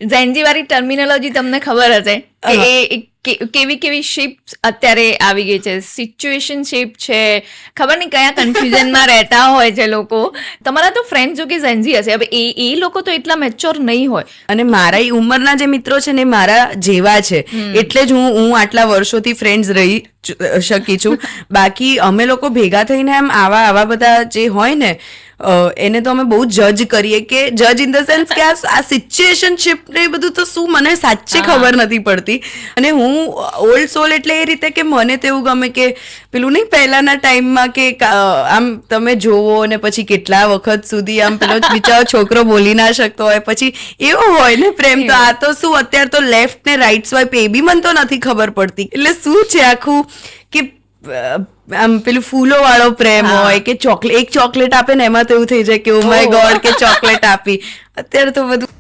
ઝેન્જી વાળી ટર્મિનોલોજી તમને ખબર હશે કે એ કેવી શિપ અત્યારે આવી ગઈ છે, સિચ્યુએશન શિપ છે, ખબર નહીં કયા કન્ફ્યુઝનમાં રહેતા હોય છે લોકો. તમારા તો ફ્રેન્ડ જો કે ઝેન્જી હશે, હવે એ લોકો તો એટલા મેચ્યોર નહીં હોય. અને મારા ઉંમરના જે મિત્રો છે ને મારા જેવા છે, એટલે જ હું આટલા વર્ષોથી ફ્રેન્ડ્સ રહી શકી છું. બાકી અમે લોકો ભેગા થઈને એમ આવા બધા જે હોય ને એને તો અમે બહુ જજ કરીએ, કે જજ ઇન ધ સેન્સ કે આ સિચ્યુએશનશિપ ને એ બધું તો શું મને સાચે ખબર નથી પડતી. અને હું ઓલ્ડ સોલ એટલે એ રીતે કે મને તો એવું ગમે કે પેલું નહીં પહેલાના ટાઈમમાં કે આમ તમે જોવો ને પછી કેટલા વખત સુધી આમ પેલો બિચારો છોકરો બોલી ના શકતો હોય, પછી એવો હોય ને પ્રેમ. તો આ તો શું અત્યારે તો લેફ્ટ ને રાઈટ સ્વાઇપ એ બી મને તો નથી ખબર પડતી. એટલે શું છે આખું કે આમ પેલું ફૂલો વાળો પ્રેમ હોય કે એક ચોકલેટ આપે ને એમાં તો એવું થઈ જાય કે ઓ માય ગોડ કે ચોકલેટ આપી. અત્યારે તો બધું